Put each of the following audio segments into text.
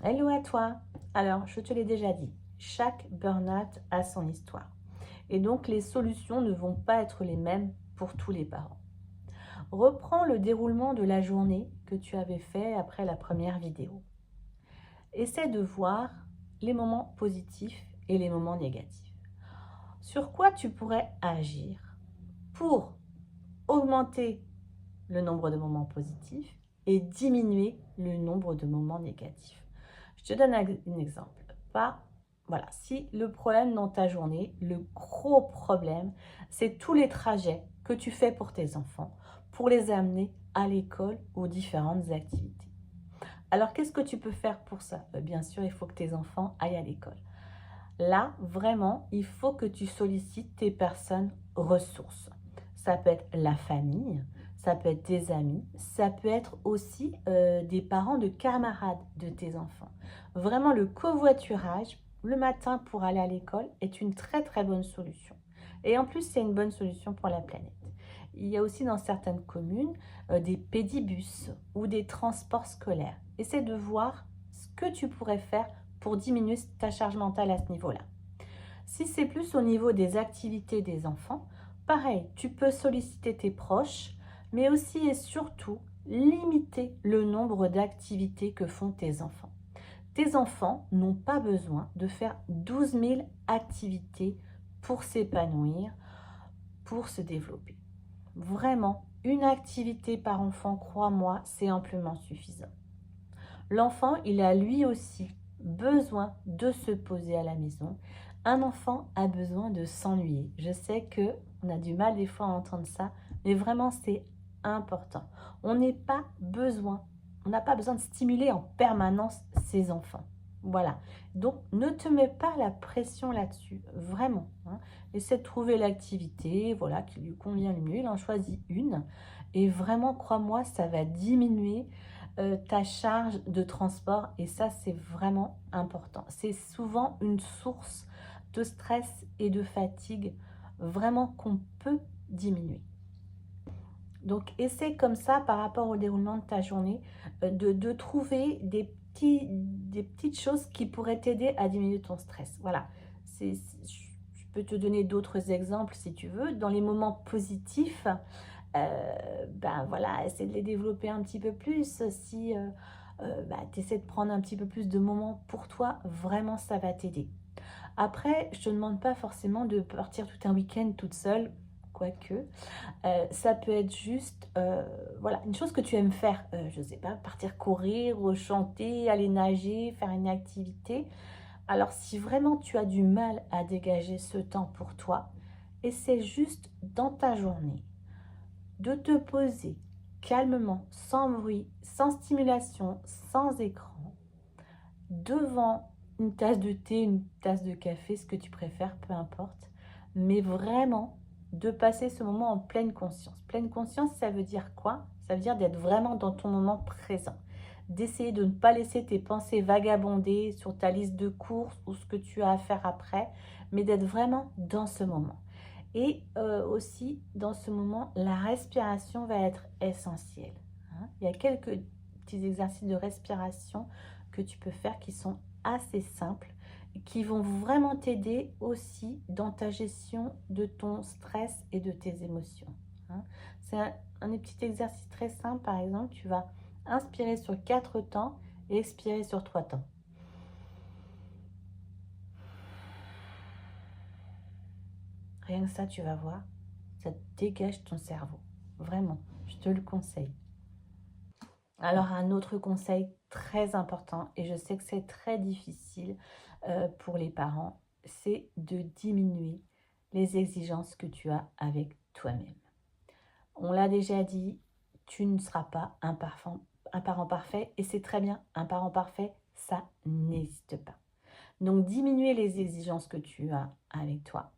Hello à toi. Alors, je te l'ai déjà dit, chaque burn-out a son histoire. Et donc, les solutions ne vont pas être les mêmes pour tous les parents. Reprends le déroulement de la journée que tu avais fait après la première vidéo. Essaie de voir les moments positifs et les moments négatifs. Sur quoi tu pourrais agir pour augmenter le nombre de moments positifs et diminuer le nombre de moments négatifs. Je te donne un exemple. Voilà, si le problème dans ta journée, le gros problème, c'est tous les trajets que tu fais pour tes enfants, pour les amener à l'école aux différentes activités. Alors, qu'est-ce que tu peux faire pour ça? Bien sûr, il faut que tes enfants aillent à l'école. Là, vraiment, il faut que tu sollicites tes personnes ressources. Ça peut être la famille, ça peut être des amis, ça peut être aussi des parents de camarades de tes enfants. Vraiment, le covoiturage le matin pour aller à l'école est une très très bonne solution. Et en plus, c'est une bonne solution pour la planète. Il y a aussi dans certaines communes des pédibus ou des transports scolaires. Essaie de voir ce que tu pourrais faire pour diminuer ta charge mentale à ce niveau-là. Si c'est plus au niveau des activités des enfants, pareil, tu peux solliciter tes proches, mais aussi et surtout limiter le nombre d'activités que font tes enfants. Tes enfants n'ont pas besoin de faire 12 000 activités pour s'épanouir, pour se développer. Vraiment, une activité par enfant, crois-moi, c'est amplement suffisant. L'enfant, il a lui aussi besoin de se poser à la maison. Un enfant a besoin de s'ennuyer. Je sais que on a du mal des fois à entendre ça, mais vraiment c'est important. On n'a pas besoin de stimuler en permanence ses enfants. Voilà. Donc ne te mets pas la pression là-dessus, vraiment. Essaie de trouver l'activité, voilà, qui lui convient le mieux. Il en choisit une, et vraiment, crois-moi, ça va diminuer ta charge de transport, et ça c'est vraiment important. C'est souvent une source de stress et de fatigue vraiment qu'on peut diminuer. Donc essaie comme ça par rapport au déroulement de ta journée de trouver des petites choses qui pourraient t'aider à diminuer ton stress. Voilà, je peux te donner d'autres exemples si tu veux. Dans les moments positifs, ben voilà, essaie de les développer un petit peu plus. Si tu essaies de prendre un petit peu plus de moments pour toi, vraiment ça va t'aider. Après, je te demande pas forcément de partir tout un week-end toute seule, quoique. Ça peut être juste, voilà, une chose que tu aimes faire. Je ne sais pas, partir courir, ou chanter, aller nager, faire une activité. Alors, si vraiment tu as du mal à dégager ce temps pour toi, essaie juste dans ta journée de te poser calmement, sans bruit, sans stimulation, sans écran, devant une tasse de thé, une tasse de café, ce que tu préfères, peu importe, mais vraiment de passer ce moment en pleine conscience. Pleine conscience, ça veut dire quoi? Ça veut dire d'être vraiment dans ton moment présent, d'essayer de ne pas laisser tes pensées vagabonder sur ta liste de courses ou ce que tu as à faire après, mais d'être vraiment dans ce moment. Et aussi, dans ce moment, la respiration va être essentielle. Il y a quelques petits exercices de respiration que tu peux faire qui sont assez simples et qui vont vraiment t'aider aussi dans ta gestion de ton stress et de tes émotions. C'est un petit exercice très simple. Par exemple, tu vas inspirer sur 4 temps et expirer sur 3 temps. Rien que ça, tu vas voir, ça te dégage ton cerveau. Vraiment, je te le conseille. Alors, un autre conseil très important, et je sais que c'est très difficile pour les parents, c'est de diminuer les exigences que tu as avec toi-même. On l'a déjà dit, tu ne seras pas un parent parfait, et c'est très bien. Un parent parfait, ça n'existe pas. Donc, diminuer les exigences que tu as avec toi.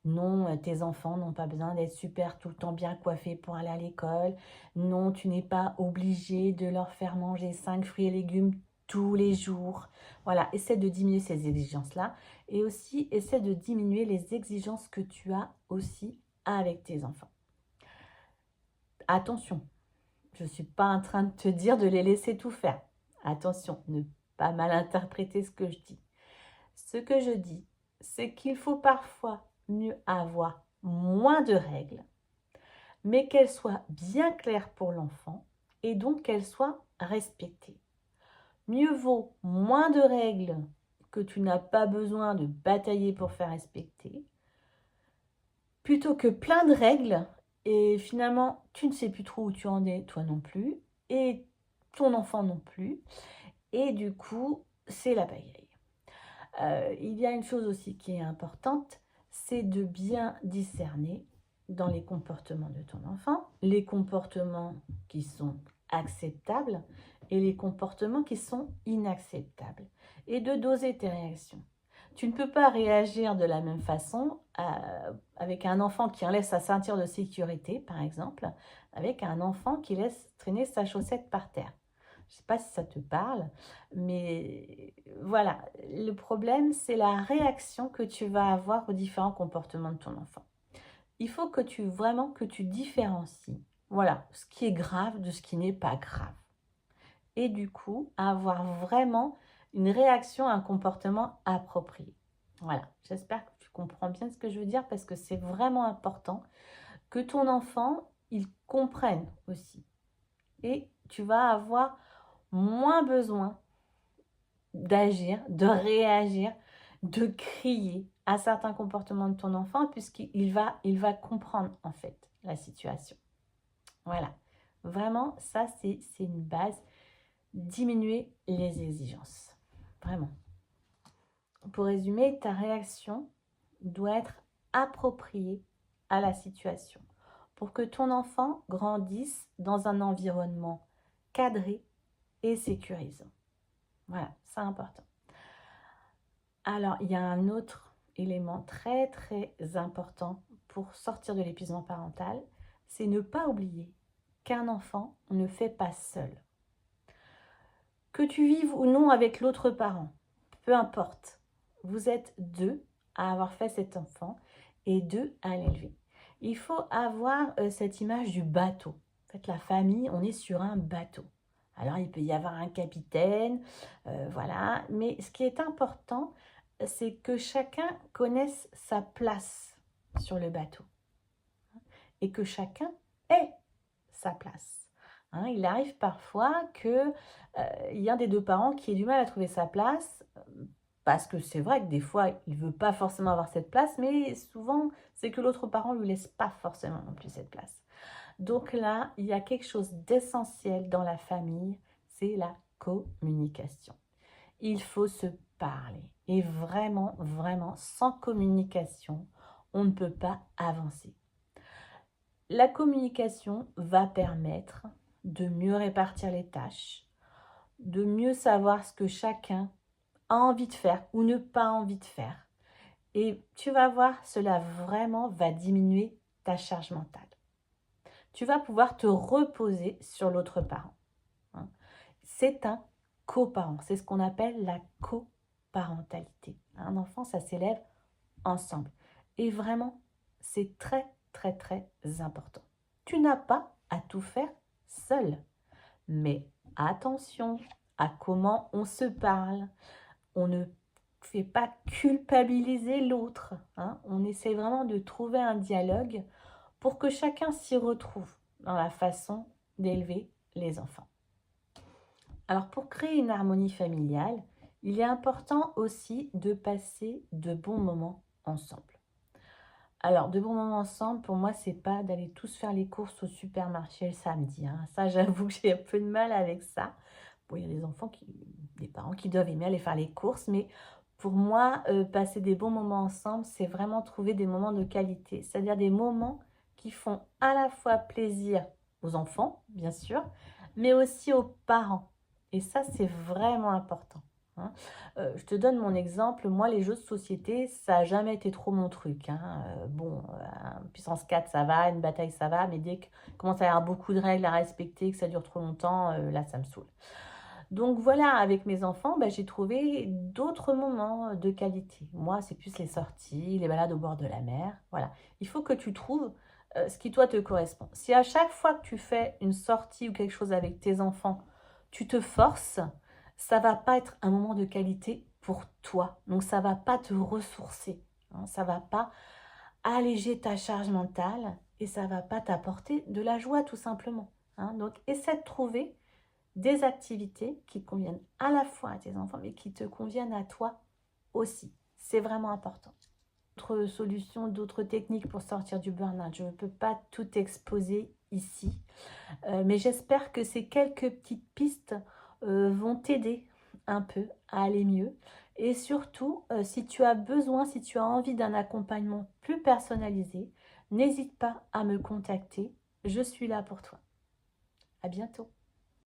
Non, tes enfants n'ont pas besoin d'être super tout le temps bien coiffés pour aller à l'école. Non, tu n'es pas obligé de leur faire manger 5 fruits et légumes tous les jours. Voilà, essaie de diminuer ces exigences-là. Et aussi, essaie de diminuer les exigences que tu as aussi avec tes enfants. Attention, je ne suis pas en train de te dire de les laisser tout faire. Attention, ne pas mal interpréter ce que je dis. Ce que je dis, c'est qu'il faut parfois mieux avoir moins de règles, mais qu'elles soient bien claires pour l'enfant et donc qu'elles soient respectées. Mieux vaut moins de règles que tu n'as pas besoin de batailler pour faire respecter, plutôt que plein de règles et finalement tu ne sais plus trop où tu en es, toi non plus, et ton enfant non plus, et du coup c'est la pagaille. Il y a une chose aussi qui est importante, c'est de bien discerner dans les comportements de ton enfant, les comportements qui sont acceptables et les comportements qui sont inacceptables, et de doser tes réactions. Tu ne peux pas réagir de la même façon avec un enfant qui enlève sa ceinture de sécurité, par exemple, avec un enfant qui laisse traîner sa chaussette par terre. Je ne sais pas si ça te parle, mais voilà, le problème, c'est la réaction que tu vas avoir aux différents comportements de ton enfant. Il faut que tu différencies, voilà, ce qui est grave de ce qui n'est pas grave. Et du coup, avoir vraiment une réaction, un comportement approprié. Voilà, j'espère que tu comprends bien ce que je veux dire parce que c'est vraiment important que ton enfant, il comprenne aussi. Et tu vas avoir moins besoin d'agir, de réagir, de crier à certains comportements de ton enfant puisqu'il va comprendre en fait la situation. Voilà, vraiment, ça c'est une base. Diminuer les exigences, vraiment. Pour résumer, ta réaction doit être appropriée à la situation pour que ton enfant grandisse dans un environnement cadré et sécurisant. Voilà, c'est important. Alors, il y a un autre élément très très important pour sortir de l'épuisement parental, c'est ne pas oublier qu'un enfant ne fait pas seul. Que tu vives ou non avec l'autre parent, peu importe, vous êtes deux à avoir fait cet enfant et deux à l'élever. Il faut avoir cette image du bateau. En fait, la famille, on est sur un bateau. Alors, il peut y avoir un capitaine, voilà. Mais ce qui est important, c'est que chacun connaisse sa place sur le bateau et que chacun ait sa place. Hein, il arrive parfois qu'il y a un des deux parents qui ait du mal à trouver sa place, parce que c'est vrai que des fois, il ne veut pas forcément avoir cette place, mais souvent, c'est que l'autre parent ne lui laisse pas forcément non plus cette place. Donc là, il y a quelque chose d'essentiel dans la famille, c'est la communication. Il faut se parler. Et vraiment, vraiment, sans communication, on ne peut pas avancer. La communication va permettre de mieux répartir les tâches, de mieux savoir ce que chacun a envie de faire ou ne pas envie de faire. Et tu vas voir, cela vraiment va diminuer ta charge mentale. Tu vas pouvoir te reposer sur l'autre parent. C'est un coparent, c'est ce qu'on appelle la coparentalité. Un enfant, ça s'élève ensemble. Et vraiment, c'est très, très, très important. Tu n'as pas à tout faire seul. Mais attention à comment on se parle. On ne fait pas culpabiliser l'autre. Hein. On essaie vraiment de trouver un dialogue pour que chacun s'y retrouve dans la façon d'élever les enfants. Alors, pour créer une harmonie familiale, il est important aussi de passer de bons moments ensemble. Alors, de bons moments ensemble, pour moi, c'est pas d'aller tous faire les courses au supermarché le samedi. Hein. Ça, j'avoue que j'ai un peu de mal avec ça. Bon, il y a des parents qui doivent aimer aller faire les courses, mais pour moi, passer des bons moments ensemble, c'est vraiment trouver des moments de qualité. C'est-à-dire des moments qui font à la fois plaisir aux enfants, bien sûr, mais aussi aux parents. Et ça, c'est vraiment important. Hein. Je te donne mon exemple. Moi, les jeux de société, ça n'a jamais été trop mon truc. Hein. Puissance 4, ça va. Une bataille, ça va. Mais dès qu'il commence à y avoir beaucoup de règles à respecter, que ça dure trop longtemps, là, ça me saoule. Donc voilà, avec mes enfants, j'ai trouvé d'autres moments de qualité. Moi, c'est plus les sorties, les balades au bord de la mer. Voilà. Il faut que tu trouves ce qui, toi, te correspond. Si à chaque fois que tu fais une sortie ou quelque chose avec tes enfants, tu te forces, ça va pas être un moment de qualité pour toi. Donc, ça va pas te ressourcer. Hein, ça va pas alléger ta charge mentale et ça va pas t'apporter de la joie tout simplement. Hein. Donc, essaie de trouver des activités qui conviennent à la fois à tes enfants, mais qui te conviennent à toi aussi. C'est vraiment important. D'autres solutions, d'autres techniques pour sortir du burn-out. Je ne peux pas tout exposer ici, mais j'espère que ces quelques petites pistes vont t'aider un peu à aller mieux. Et surtout, si tu as besoin, si tu as envie d'un accompagnement plus personnalisé, n'hésite pas à me contacter. Je suis là pour toi. À bientôt.